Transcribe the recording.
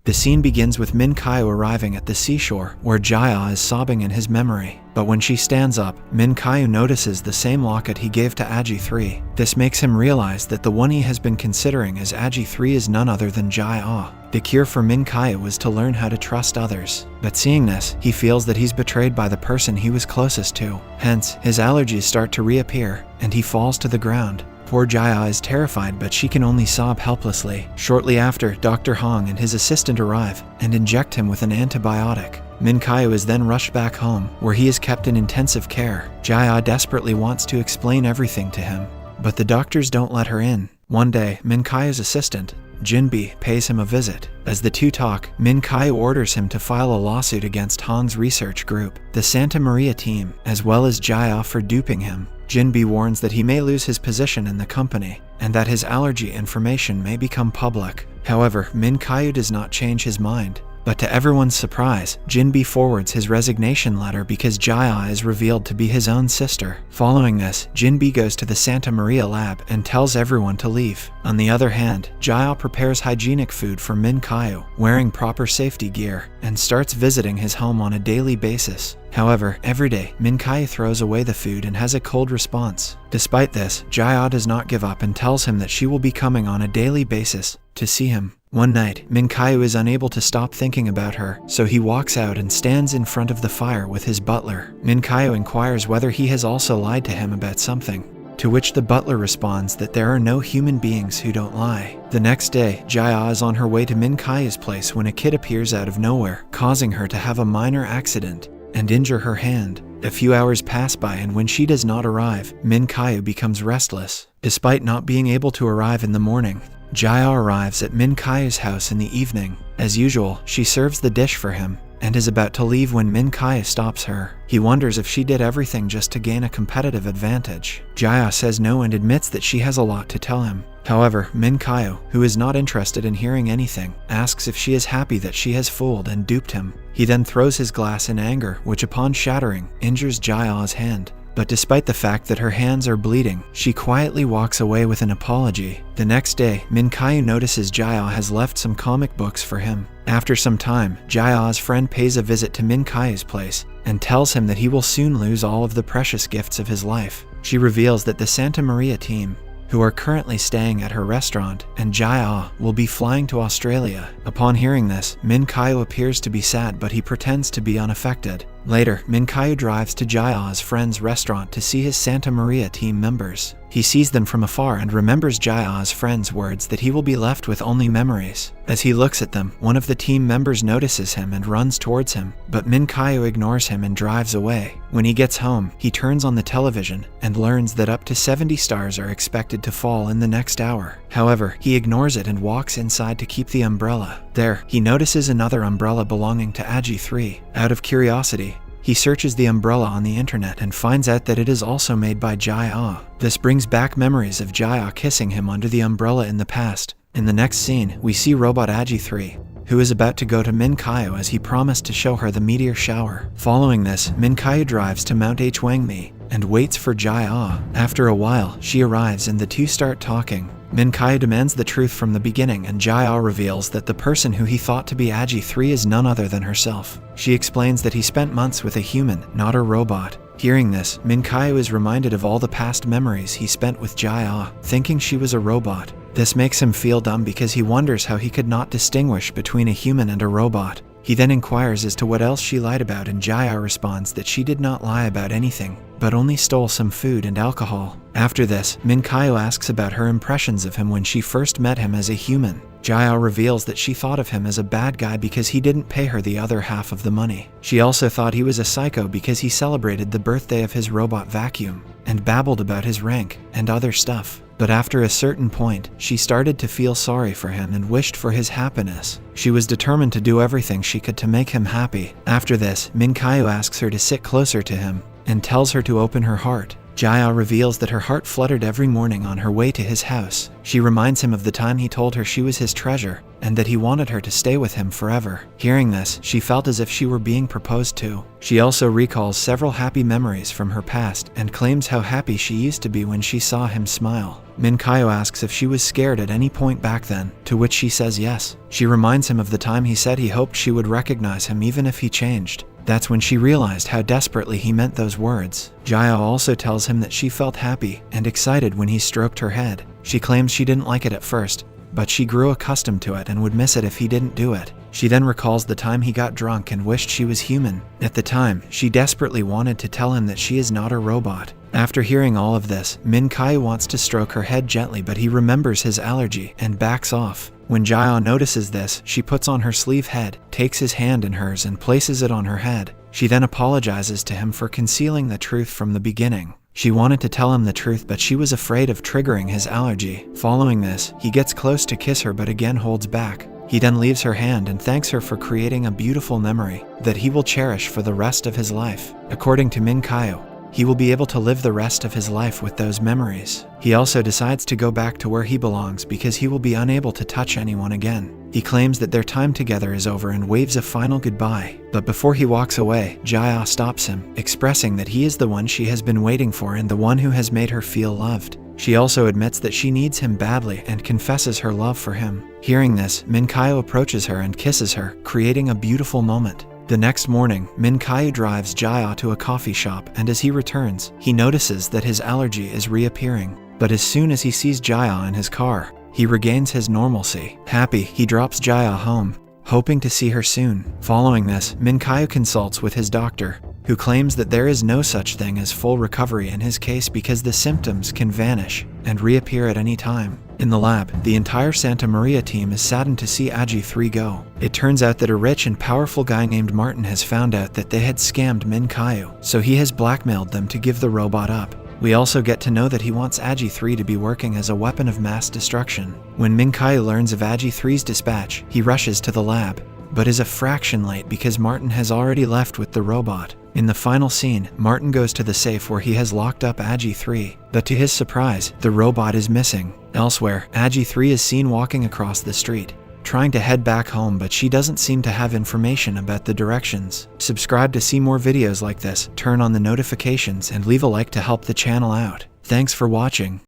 The scene begins with Min Kaiu arriving at the seashore, where Jia is sobbing in his memory. But when she stands up, Min Kaiu notices the same locket he gave to Aji 3. This makes him realize that the one he has been considering as Aji 3 is none other than Jia. The cure for Min Kaiu was to learn how to trust others. But seeing this, he feels that he's betrayed by the person he was closest to. Hence, his allergies start to reappear, and he falls to the ground. Poor Jia is terrified, but she can only sob helplessly. Shortly after, Dr. Hong and his assistant arrive and inject him with an antibiotic. Min Kaiu is then rushed back home, where he is kept in intensive care. Jia desperately wants to explain everything to him, but the doctors don't let her in. One day, Min Kaiu's assistant, Jinbi, pays him a visit. As the two talk, Min Kaiu orders him to file a lawsuit against Hong's research group, the Santa Maria team, as well as Jia for duping him. Jinbi warns that he may lose his position in the company, and that his allergy information may become public. However, Min Kaiu does not change his mind. But to everyone's surprise, Jinbi forwards his resignation letter because Jia is revealed to be his own sister. Following this, Jinbi goes to the Santa Maria lab and tells everyone to leave. On the other hand, Jia prepares hygienic food for Min Kaiu, wearing proper safety gear, and starts visiting his home on a daily basis. However, every day, Min Kaiu throws away the food and has a cold response. Despite this, Jia does not give up and tells him that she will be coming on a daily basis to see him. One night, Min Kaiu is unable to stop thinking about her, so he walks out and stands in front of the fire with his butler. Min Kaiu inquires whether he has also lied to him about something, to which the butler responds that there are no human beings who don't lie. The next day, Jia is on her way to Min Kaiu's place when a kid appears out of nowhere, causing her to have a minor accident and injure her hand. A few hours pass by, and when she does not arrive, Min Kaiu becomes restless. Despite not being able to arrive in the morning, Jia arrives at Min Kaiu's house in the evening. As usual, she serves the dish for him and is about to leave when Min Kaiu stops her. He wonders if she did everything just to gain a competitive advantage. Jia says no and admits that she has a lot to tell him. However, Min Kaiu, who is not interested in hearing anything, asks if she is happy that she has fooled and duped him. He then throws his glass in anger, which upon shattering, injures Jia's hand. But despite the fact that her hands are bleeding, she quietly walks away with an apology. The next day, Min Kaiu notices Jia has left some comic books for him. After some time, Jia's friend pays a visit to Min Kaiu's place and tells him that he will soon lose all of the precious gifts of his life. She reveals that the Santa Maria team, who are currently staying at her restaurant, and Jia will be flying to Australia. Upon hearing this, Min Kaiu appears to be sad, but he pretends to be unaffected. Later, Min Kaiu drives to Jia's friend's restaurant to see his Santa Maria team members. He sees them from afar and remembers Jia's friend's words that he will be left with only memories. As he looks at them, one of the team members notices him and runs towards him, but Min Kaiu ignores him and drives away. When he gets home, he turns on the television and learns that up to 70 stars are expected to fall in the next hour. However, he ignores it and walks inside to keep the umbrella. There, he notices another umbrella belonging to Aji 3. Out of curiosity, he searches the umbrella on the internet and finds out that it is also made by Jia. This brings back memories of Jia kissing him under the umbrella in the past. In the next scene, we see Robot Aji 3, who is about to go to Min Kaiu as he promised to show her the meteor shower. Following this, Min Kaiu drives to Mount Hwangmi and waits for Jia. After a while, she arrives and the two start talking. Min Kaiu demands the truth from the beginning, and Jia reveals that the person who he thought to be Aji 3 is none other than herself. She explains that he spent months with a human, not a robot. Hearing this, Min Kaiu is reminded of all the past memories he spent with Jia, thinking she was a robot. This makes him feel dumb because he wonders how he could not distinguish between a human and a robot. He then inquires as to what else she lied about, and Jia responds that she did not lie about anything, but only stole some food and alcohol. After this, Min Kaiu asks about her impressions of him when she first met him as a human. Jia reveals that she thought of him as a bad guy because he didn't pay her the other half of the money. She also thought he was a psycho because he celebrated the birthday of his robot vacuum and babbled about his rank and other stuff. But after a certain point, she started to feel sorry for him and wished for his happiness. She was determined to do everything she could to make him happy. After this, Min Kaiu asks her to sit closer to him and tells her to open her heart. Jia reveals that her heart fluttered every morning on her way to his house. She reminds him of the time he told her she was his treasure and that he wanted her to stay with him forever. Hearing this, she felt as if she were being proposed to. She also recalls several happy memories from her past and claims how happy she used to be when she saw him smile. Minkayo asks if she was scared at any point back then, to which she says yes. She reminds him of the time he said he hoped she would recognize him even if he changed. That's when she realized how desperately he meant those words. Jaya also tells him that she felt happy and excited when he stroked her head. She claims she didn't like it at first, but she grew accustomed to it and would miss it if he didn't do it. She then recalls the time he got drunk and wished she was human. At the time, she desperately wanted to tell him that she is not a robot. After hearing all of this, Minkayo wants to stroke her head gently, but he remembers his allergy and backs off. When Jaya notices this, she puts on her sleeve head, takes his hand in hers and places it on her head. She then apologizes to him for concealing the truth from the beginning. She wanted to tell him the truth, but she was afraid of triggering his allergy. Following this, he gets close to kiss her but again holds back. He then leaves her hand and thanks her for creating a beautiful memory that he will cherish for the rest of his life. According to Minkayo, he will be able to live the rest of his life with those memories. He also decides to go back to where he belongs because he will be unable to touch anyone again. He claims that their time together is over and waves a final goodbye. But before he walks away, Jaya stops him, expressing that he is the one she has been waiting for and the one who has made her feel loved. She also admits that she needs him badly and confesses her love for him. Hearing this, Minkayo approaches her and kisses her, creating a beautiful moment. The next morning, Minkayo drives Jaya to a coffee shop, and as he returns, he notices that his allergy is reappearing. But as soon as he sees Jaya in his car, he regains his normalcy. Happy, he drops Jaya home, hoping to see her soon. Following this, Minkayo consults with his doctor, who claims that there is no such thing as full recovery in his case because the symptoms can vanish and reappear at any time. In the lab, the entire Santa Maria team is saddened to see Aji 3 go. It turns out that a rich and powerful guy named Martin has found out that they had scammed Minkayo, so he has blackmailed them to give the robot up. We also get to know that he wants Aji 3 to be working as a weapon of mass destruction. When Minkayo learns of Aji 3's dispatch, he rushes to the lab, but is a fraction late because Martin has already left with the robot. In the final scene, Martin goes to the safe where he has locked up Aji 3, but to his surprise, the robot is missing. Elsewhere, Aji 3 is seen walking across the street, trying to head back home, but she doesn't seem to have information about the directions. Subscribe to see more videos like this, turn on the notifications, and leave a like to help the channel out. Thanks for watching.